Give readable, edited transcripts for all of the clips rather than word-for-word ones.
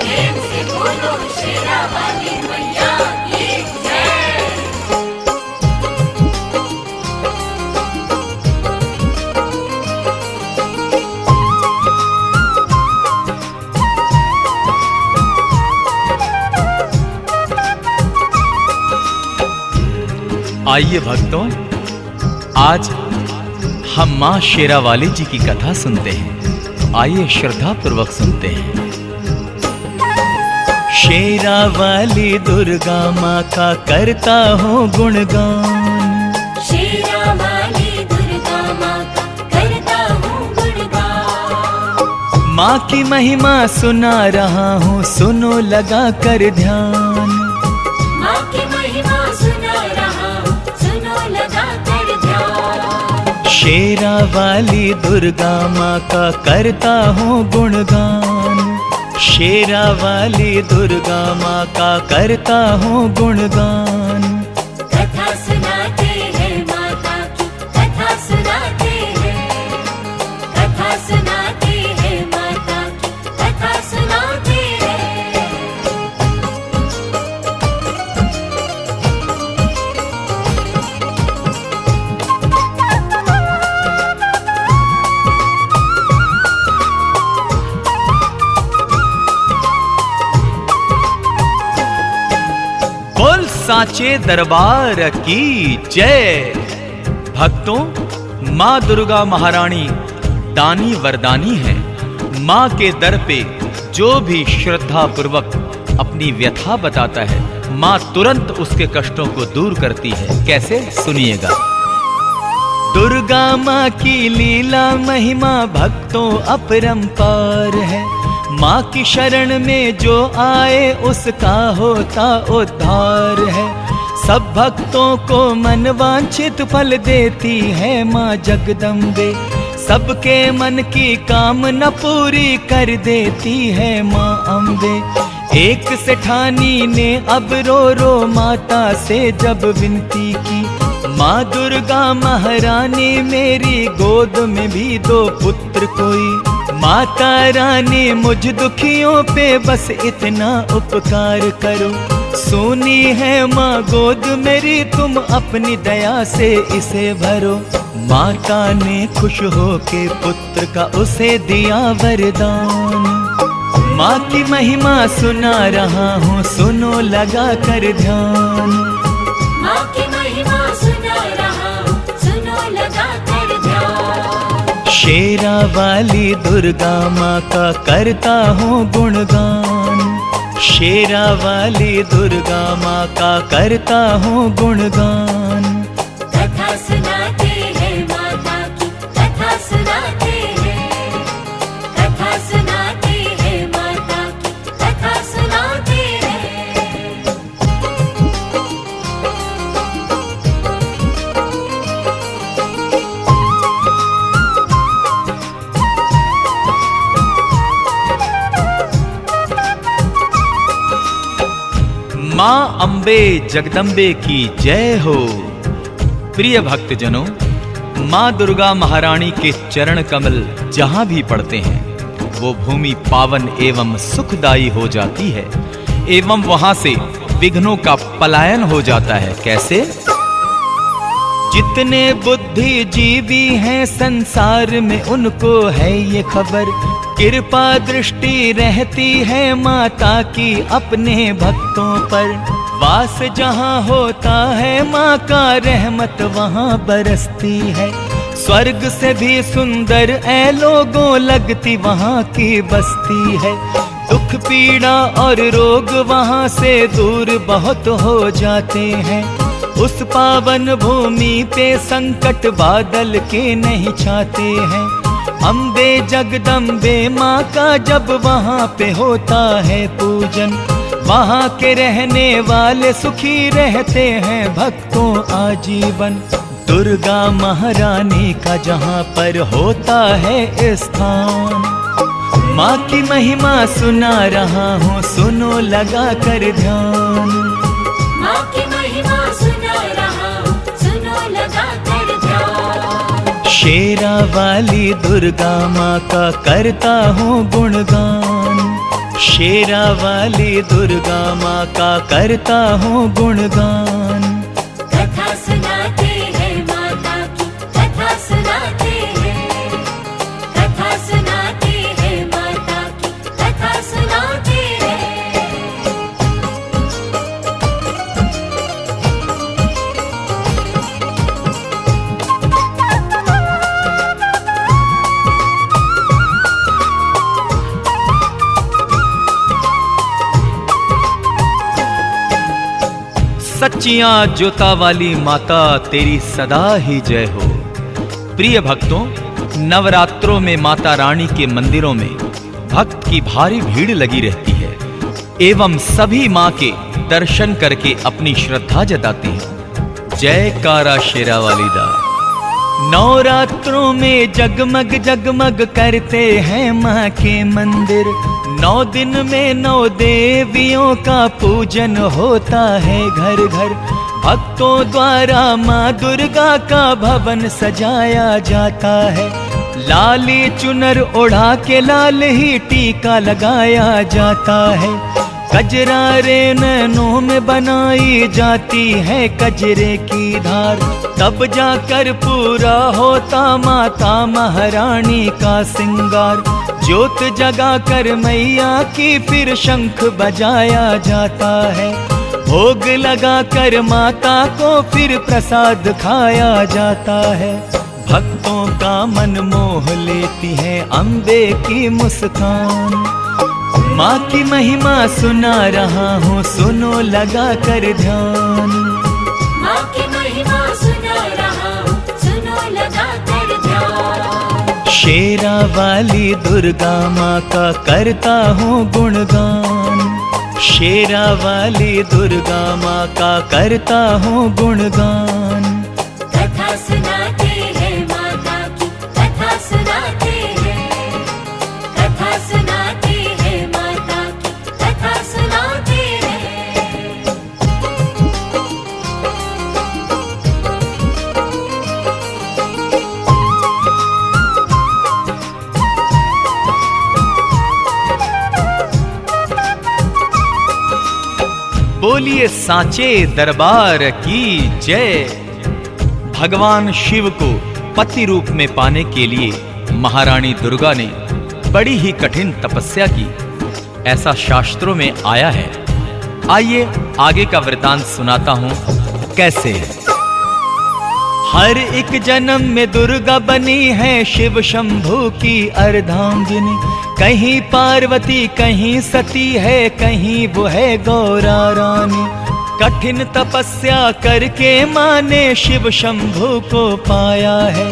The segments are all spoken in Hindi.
प्रेम से बोलो शेरा वाली मैया की जय। आइए भक्तों, आज हम माँ शेरावाली जी की कथा सुनते हैं। आइए श्रद्धा पूर्वक सुनते हैं। शेरावाली दुर्गा माँ का करता हूँ गुणगान, शेरावाली दुर्गा माँ का करता हूँ गुणगान। माँ की महिमा सुना रहा हूँ, सुनो लगा कर ध्यान। माँ की महिमा सुना रहा हूँ, सुनो लगा कर ध्यान। शेरावाली दुर्गा माँ का करता हूँ गुणगान, शेरावाली दुर्गा माँ का करता हूँ गुणगान। कथा सुनाते हैं माता की, कथा सुनाते हैं, कथा सुनाते हैं माता की, कथा सुनाते हैं। बोल साचे दरबार की जय। भक्तों, माँ दुर्गा महारानी दानी वरदानी है। माँ के दर पे जो भी श्रद्धा पूर्वक अपनी व्यथा बताता है, माँ तुरंत उसके कष्टों को दूर करती है। कैसे, सुनिएगा। दुर्गा माँ की लीला महिमा भक्तों अपरंपार है। माँ की शरण में जो आए उसका होता उद्धार है। सब भक्तों को मनवांछित फल देती है माँ जगदम्बे। सबके मन की कामना पूरी कर देती है माँ अम्बे। एक सेठानी ने अब रो रो माता से जब विनती की, माँ दुर्गा महारानी मेरी गोद में भी दो पुत्र कोई। माता रानी मुझ दुखियों पे बस इतना उपकार करो। सोनी है माँ गोद मेरी, तुम अपनी दया से इसे भरो। माता ने खुश होके पुत्र का उसे दिया वरदान। माँ की महिमा सुना रहा हूँ, सुनो लगा कर ध्यान। माँ की महिमा सुना रहा हूँ, सुनो लगा कर ध्यान। शेरावाली दुर्गा माँ का करता हूँ गुणगान, शेरावाली दुर्गा माँ का करता हूँ गुणगान। कथा सुनाते हैं माता की, कथा सुनाते हैं, कथा सुनाते हैं माता की, कथा सुनाते हैं। माँ अम्बे जगदम्बे की जय हो। प्रिय भक्तजनों, माँ दुर्गा महारानी के चरण कमल जहाँ भी पड़ते हैं वो भूमि पावन एवं सुखदायी हो जाती है, एवं वहां से विघ्नों का पलायन हो जाता है। कैसे? जितने बुद्धिजीवी हैं संसार में उनको है ये खबर, कृपा दृष्टि रहती है माता की अपने भक्तों पर। वास जहाँ होता है माँ का रहमत वहाँ बरसती है। स्वर्ग से भी सुंदर ऐ लोगों लगती वहाँ की बस्ती है। दुख पीड़ा और रोग वहाँ से दूर बहुत हो जाते हैं। उस पावन भूमि पे संकट बादल के नहीं छाते हैं। अम्बे जगदम्बे माँ का जब वहाँ पे होता है पूजन, वहाँ के रहने वाले सुखी रहते हैं भक्तों आजीवन। दुर्गा महारानी का जहाँ पर होता है स्थान, माँ की महिमा सुना रहा हूँ, सुनो लगा कर ध्यान। माँ की महिमा सुना रहा हूँ, सुनो लगा कर ध्यान। शेरावाली दुर्गा माँ का करता हूँ गुणगान, शेरा वाली दुर्गा माँ का करता हूँ गुणगान। कथा सुनाते हैं माता की, कथा सुनाते हैं, कथा सुनाते हैं माता की, कथा सुनाते हैं। सच्चियां जोता वाली माता तेरी सदा ही जय हो। प्रिय भक्तों, नवरात्रों में माता रानी के मंदिरों में भक्त की भारी भीड़ लगी रहती है एवं सभी मां के दर्शन करके अपनी श्रद्धा जताते हैं। जयकारा शेरा वाली दा। नवरात्रों में जगमग जगमग करते हैं मां के मंदिर। 9 दिन में 9 देवियों का पूजन होता है घर घर। भक्तों द्वारा माँ दुर्गा का भवन सजाया जाता है। लाली चुनर ओढ़ा के लाल ही टीका लगाया जाता है। कजरारे नैनों में बनाई जाती है कजरे की धार। तब जाकर पूरा होता माता महारानी का सिंगार। ज्योत जगा कर मैया की फिर शंख बजाया जाता है। भोग लगा कर माता को फिर प्रसाद खाया जाता है। भक्तों का मन मोह लेती है अम्बे की मुस्कान। माँ की महिमा सुना रहा हूँ, सुनो लगा कर ध्यान। माँ की महिमा सुना रहा हूँ, सुनो लगा कर ध्यान। शेरा वाली दुर्गा माँ का करता हूँ गुणगान। शेरा वाली दुर्गा माँ का करता हूँ गुणगान। कथा सुनाते हैं माता की, कथा सुनाते हैं, कथा सुनाते हैं माता की, कथा सुनाते हैं। बोलिए सांचे दरबार की जय। भगवान शिव को पति रूप में पाने के लिए महारानी दुर्गा ने बड़ी ही कठिन तपस्या की, ऐसा शास्त्रों में आया है। आइए आगे का वृतांत सुनाता हूं कैसे। हर एक जन्म में दुर्गा बनी है शिव शंभू की अर्धांगिनी। कहीं पार्वती कहीं सती है, कहीं वो है गौरा रानी। कठिन तपस्या करके माँ ने शिव शंभू को पाया है।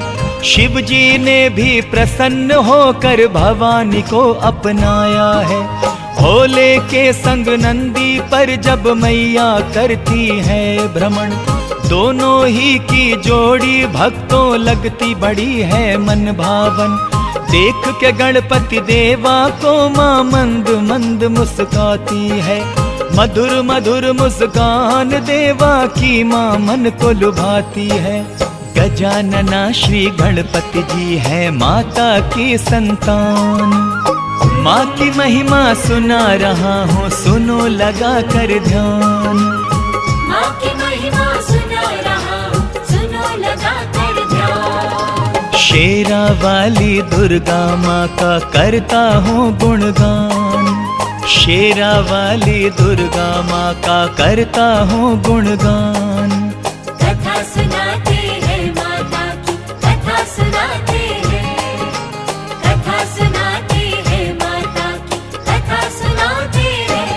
शिव जी ने भी प्रसन्न होकर भवानी को अपनाया है। भोले के संग नंदी पर जब मैया करती है भ्रमण। दोनों ही की जोड़ी भक्तों लगती बड़ी है मन भावन। देख के गणपति देवा को माँ मंद मंद मुस्काती है। मधुर मधुर मुस्कान देवा की माँ मन को लुभाती है। गजानना श्री गणपति जी है माता की संतान। माँ की महिमा सुना रहा हूँ, सुनो लगा कर ध्यान। माँ की महिमा सुना रहा हूँ, सुनो लगा कर ध्यान। शेरा वाली दुर्गा माँ का करता हूँ गुणगान। शेरा वाली दुर्गा माँ का करता हूँ गुणगान। कथा सुनाते हैं माता की, कथा सुनाते हैं, कथा सुनाते हैं माता की, कथा सुनाते हैं।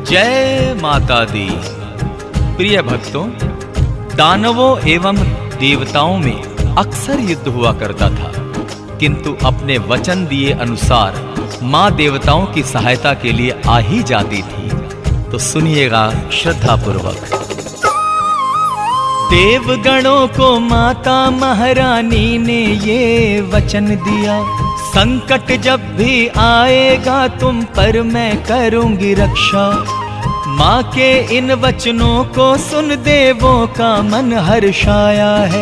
जय माता दी। प्रिय भक्तों, दानवों एवं देवताओं में अक्सर युद्ध हुआ करता था, किंतु अपने वचन दिए अनुसार माँ देवताओं की सहायता के लिए आ ही जाती थी। तो सुनिएगा श्रद्धा पूर्वक। देवगणों को माता महारानी ने ये वचन दिया, संकट जब भी आएगा तुम पर मैं करूंगी रक्षा। माँ के इन वचनों को सुन देवों का मन हर्षाया है।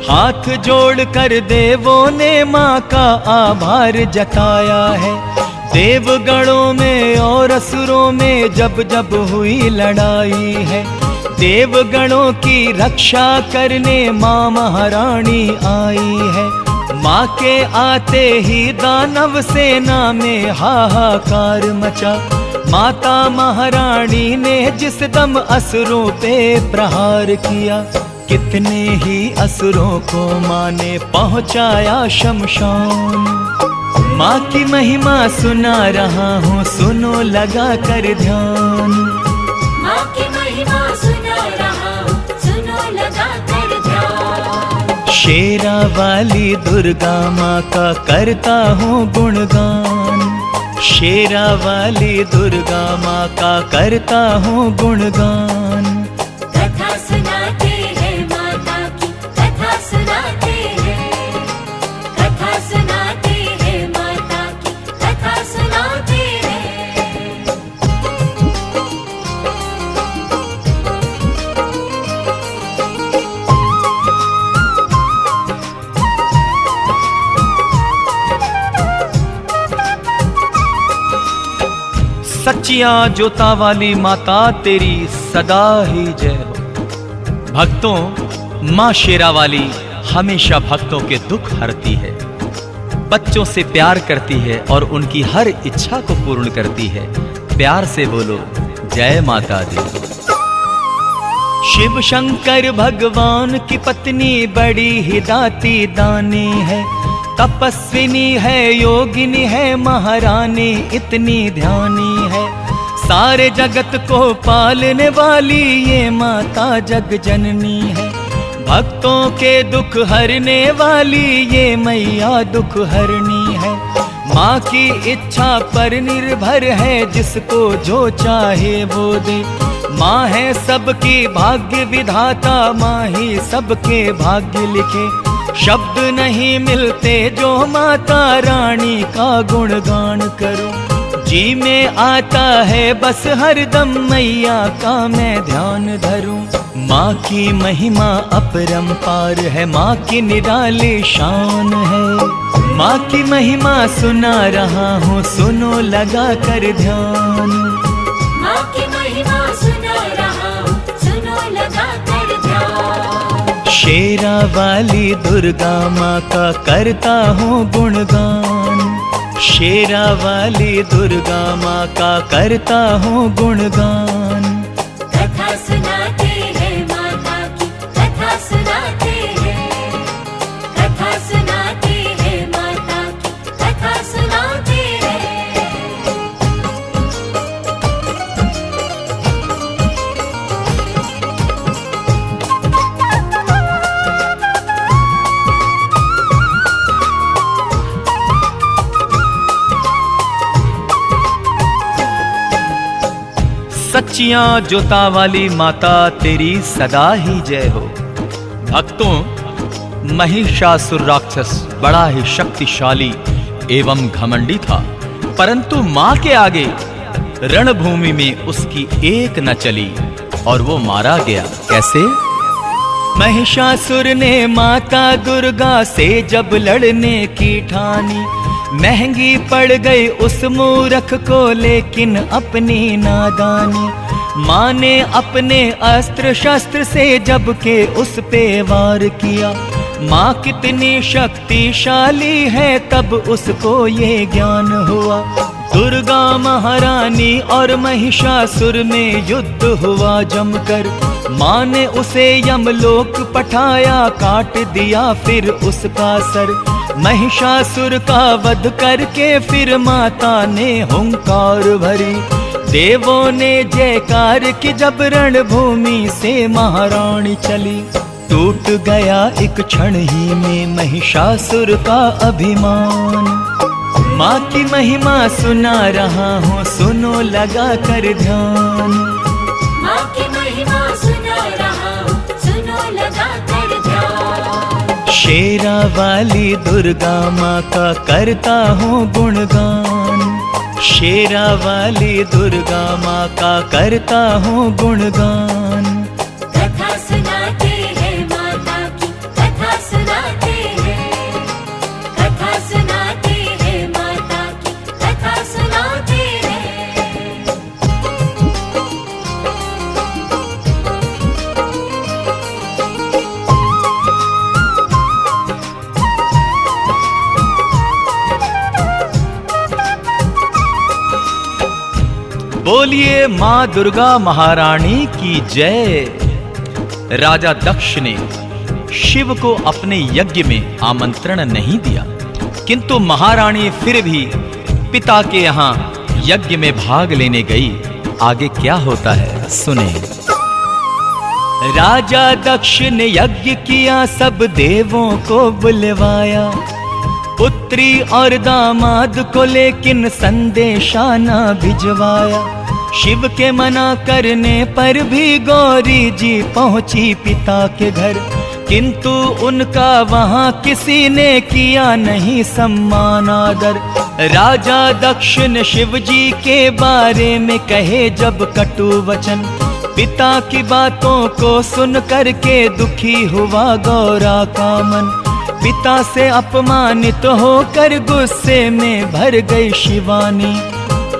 हाथ जोड़कर देवों ने माँ का आभार जताया है। देवगणों में और असुरों में जब जब हुई लड़ाई है, देवगणों की रक्षा करने माँ महारानी आई है। माँ के आते ही दानव सेना में हाहाकार मचा। माता महारानी ने जिस दम असुरों पे प्रहार किया, कितने ही असुरों को माँ ने पहुँचाया शमशान। माँ की महिमा सुना रहा हूँ, सुनो लगा कर ध्यान। माँ की महिमा सुना रहा हूँ, सुनो लगा कर ध्यान। शेरा वाली दुर्गा माँ का करता हूँ गुणगान। शेरा वाली दुर्गा माँ का करता हूँ गुणगान। कथा सुनाते हैं माता की, कथा सुनाते हैं, कथा सुनाते हैं माता की, कथा सुनाते हैं। सच्चियां जोता वाली माता तेरी सदा ही जय हो। भक्तों, माँ शेरा वाली हमेशा भक्तों के दुख हरती है, बच्चों से प्यार करती है और उनकी हर इच्छा को पूर्ण करती है। प्यार से बोलो जय माता दी। शिव शंकर भगवान की पत्नी बड़ी ही दाती दानी है। तपस्विनी है, योगिनी है, महारानी इतनी ध्यानी है। सारे जगत को पालने वाली ये माता जग जननी है। भक्तों के दुख हरने वाली ये मैया दुख हरनी है। माँ की इच्छा पर निर्भर है, जिसको जो चाहे वो दे। माँ है सबकी भाग्य विधाता, माँ ही सबके भाग्य लिखे। शब्द नहीं मिलते जो माता रानी का गुणगान करूं। जी में आता है बस हरदम मैया का मैं ध्यान धरूं। माँ की महिमा अपरंपार है, माँ की निराली शान है। माँ की महिमा सुना रहा हूँ, सुनो लगा कर ध्यान। माँ की महिमा सुना रहा हूँ, सुनो लगा कर ध्यान। शेरा वाली दुर्गा माँ का करता हूँ गुणगान। शेरा वाली दुर्गा माँ का करता हूँ गुणगान। कथा सुनाते हैं माता की, कथा सुनाते हैं, कथा सुनाते हैं माता की, कथा सुनाते हैं। सच्चियां जोता वाली माता तेरी सदा ही जय हो। भक्तों, महिषासुर राक्षस बड़ा ही शक्तिशाली एवं घमंडी था, परंतु मां के आगे रणभूमि में उसकी एक न चली और वो मारा गया। कैसे? महिषासुर ने माता दुर्गा से जब लड़ने की ठानी, महंगी पड़ गई उस मूर्ख को लेकिन अपनी नादानी। माँ ने अपने अस्त्र शस्त्र से जब के उस पे वार किया। माँ कितनी शक्तिशाली है तब उसको ये ज्ञान हुआ। दुर्गा महारानी और महिषासुर में युद्ध हुआ जमकर। माँ ने उसे यमलोक पठाया, काट दिया फिर उसका सर। महिषासुर का वध करके फिर माता ने हुंकार भरी। देवों ने जयकार की जब रणभूमि से महारानी चली। टूट गया एक क्षण ही में महिषासुर का अभिमान। माँ की महिमा सुना रहा हूँ, सुनो लगा कर ध्यान। माँ की महिमा सुना रहा हूँ, सुनो लगा कर ध्यान। शेरा वाली दुर्गा माँ का करता हूँ गुणगान, शेरा वाली दुर्गा माँ का करता हूँ गुणगान। कथा सुनाते हैं माता की, कथा सुनाते हैं, कथा सुनाते हैं माता की, कथा सुनाते हैं। बोलिए माँ दुर्गा महारानी की जय। राजा दक्ष ने शिव को अपने यज्ञ में आमंत्रण नहीं दिया, किंतु महारानी फिर भी पिता के यहाँ यज्ञ में भाग लेने गई। आगे क्या होता है सुने। राजा दक्ष ने यज्ञ किया, सब देवों को बुलवाया, पुत्री और दामाद को लेकिन संदेशा ना भिजवाया। शिव के मना करने पर भी गौरी जी पहुंची पिता के घर, किंतु उनका वहां किसी ने किया नहीं सम्मान आदर। राजा दक्ष ने शिव जी के बारे में कहे जब कटु वचन, पिता की बातों को सुन करके दुखी हुआ गौरा का मन। पिता से अपमानित होकर गुस्से में भर गई शिवानी,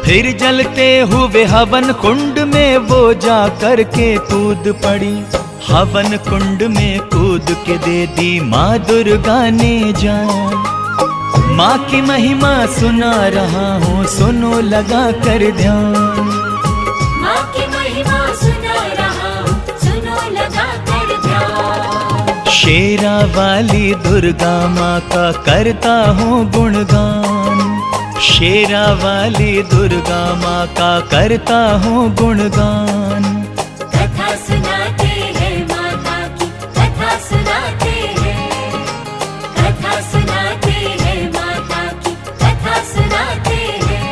फिर जलते हुए हवन कुंड में वो जा करके कूद पड़ी। हवन कुंड में कूद के दे दी माँ दुर्गा ने जान। माँ की महिमा सुना रहा हूँ, सुनो लगा कर ध्यान। माँ की महिमा सुना रहा हूँ, सुनो लगा कर ध्यान। शेरा वाली दुर्गा माँ का करता हूँ गुणगान, शेरा वाली दुर्गा माँ का करता हूँ गुणगान। कथा सुनाते हैं माता की, कथा सुनाते हैं, कथा सुनाते हैं माता की, कथा सुनाते हैं,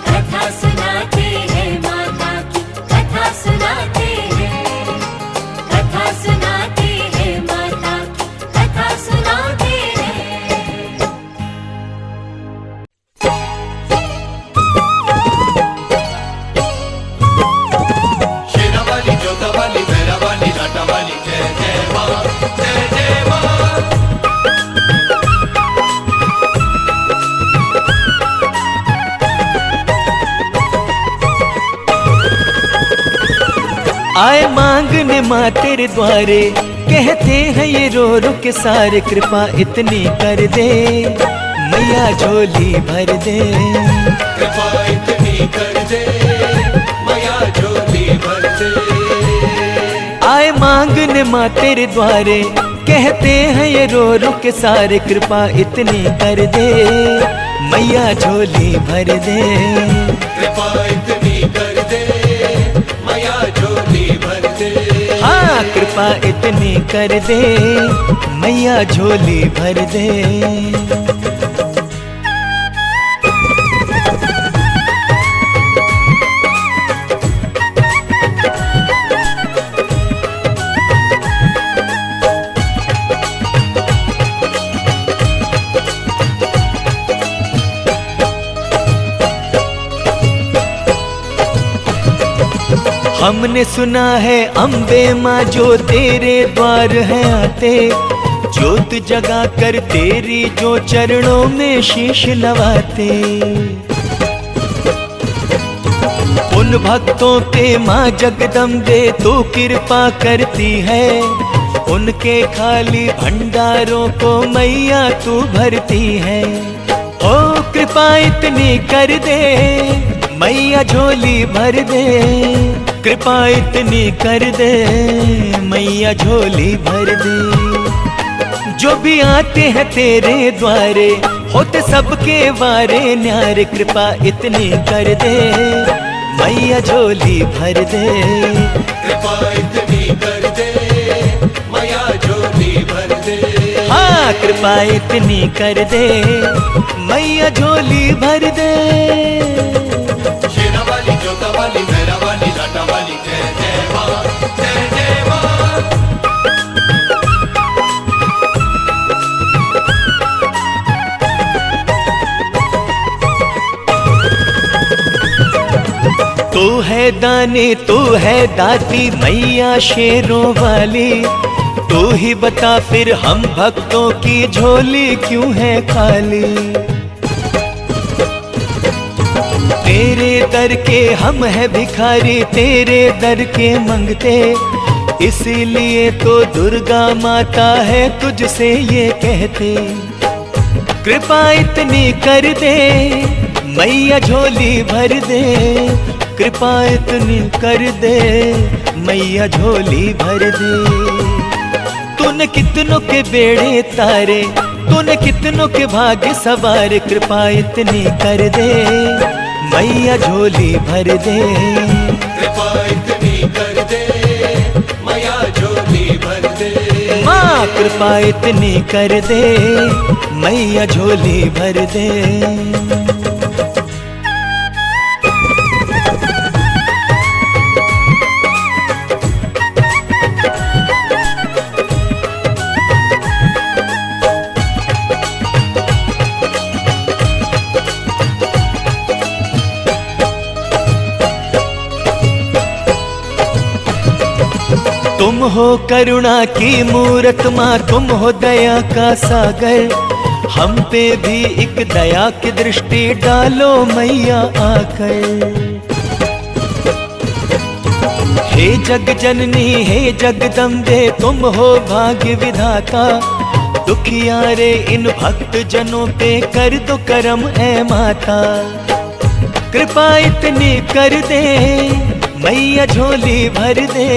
कथा सुनाते हैं माता की, कथा सुनाते हैं, कथा सुनाते हैं माता की, कथा सुनाते हैं। शेरावाली जोतावाली भैरवाली लाटावाली जय जय माँ, जय जय माँ। आए मांगने माँ तेरे द्वारे, कहते हैं ये रो रो के सारे, कृपा इतनी कर दे मैया झोली भर दे। कृपा इतनी कर दे मैया झोली भर दे। आए मांगने माँ तेरे द्वारे, कहते हैं ये रो रो के सारे, कृपा इतनी कर दे मैया झोली भर दे। कृपा इतनी कर दे मैया झोली भर दे। हाँ कृपा इतनी कर दे मैया झोली भर दे। हमने सुना है अम्बे माँ जो तेरे द्वार है आते, ज्योत जगा कर तेरी जो चरणों में शीश नवाते। उन भक्तों पे माँ जगदम्बे तू कृपा करती है, उनके खाली भंडारों को मैया तू भरती है। ओ कृपा इतनी कर दे मैया झोली भर दे, कृपा इतनी कर दे मैया झोली भर दे। जो भी आते हैं तेरे द्वारे, होते सबके वारे न्यारे, कृपा इतनी कर दे मैया झोली भर दे। कृपा इतनी कर दे मैया झोली भर दे। हाँ कृपा इतनी कर दे मैया झोली भर दे। शेरावाली जोतावाली भैरवाली लाटावाली जय जय माँ, जय जय माँ। तू है दानी तू है दाती मैया शेरों वाली, तू ही बता फिर हम भक्तों की झोली क्यों है खाली। तेरे दर के हम है भिखारी, तेरे दर के मंगते, इसीलिए तो दुर्गा माता है तुझसे ये कहते। कृपा इतनी कर दे मैया झोली भर दे, कृपा इतनी कर दे मैया झोली भर दे। तूने कितनों के बेड़े तारे, तूने कितनों के भाग्य सवार, कृपा इतनी कर दे मैया झोली भर दे। कृपा इतनी कर दे मैया झोली भर दे। माँ कृपा इतनी कर दे मैया झोली भर दे। तुम हो करुणा की मूरत माँ, तुम हो दया का सागर, हम पे भी एक दया की दृष्टि डालो मैया आकर। हे जग जननी हे जगदम्बे तुम हो भाग्य विधाता, दुखियारे इन भक्त जनों पे कर दो करम ऐ माता। कृपा इतनी कर दे मैया झोली भर दे,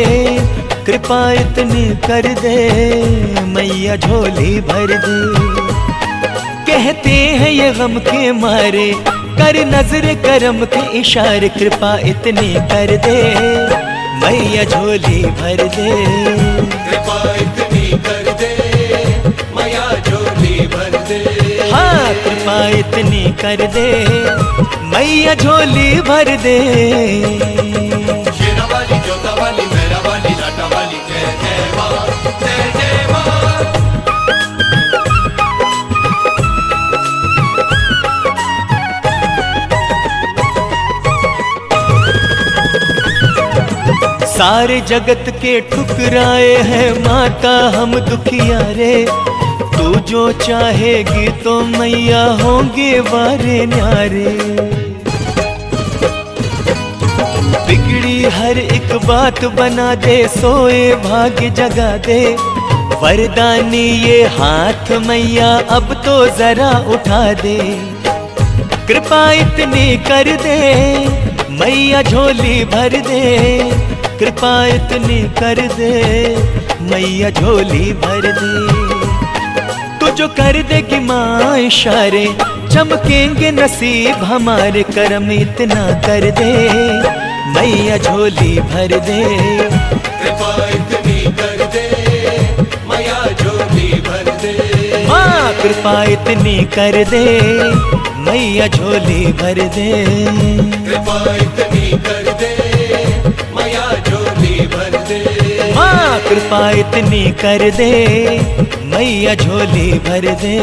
कृपा इतनी कर दे मैया झोली भर दे। कहते हैं ये गम के मारे, कर नजर करम के इशारे, कृपा इतनी कर दे मैया झोली भर दे। कृपा इतनी कर दे मैया झोली भर दे। हाँ कृपा इतनी कर दे मैया झोली भर दे। शेरा वाली जोता वाली मेरा वाली लाटा वाली जय जय माँ जय जय माँ। सारे जगत के ठुकराए हैं माता हम दुखियारे, तू जो चाहेगी तो मैया होंगे वारे न्यारे। बिगड़ी हर एक बात बना दे, सोए भाग्य जगा दे, वरदानी ये हाथ मैया अब तो जरा उठा दे। कृपा इतनी कर दे मैया झोली भर दे, कृपा इतनी कर दे मैया झोली भर दे। तू जो कर देगी माँ इशारे, चमकेंगे नसीब हमारे, करम इतना कर दे मैया झोली भर दे। कृपा इतनी कर दे मैया झोली भर दे। माँ कृपा इतनी कर दे मैया झोली भर दे। कृपा इतनी कर दे मैया झोली भर दे। माँ कृपा इतनी कर दे मैया झोली भर दे।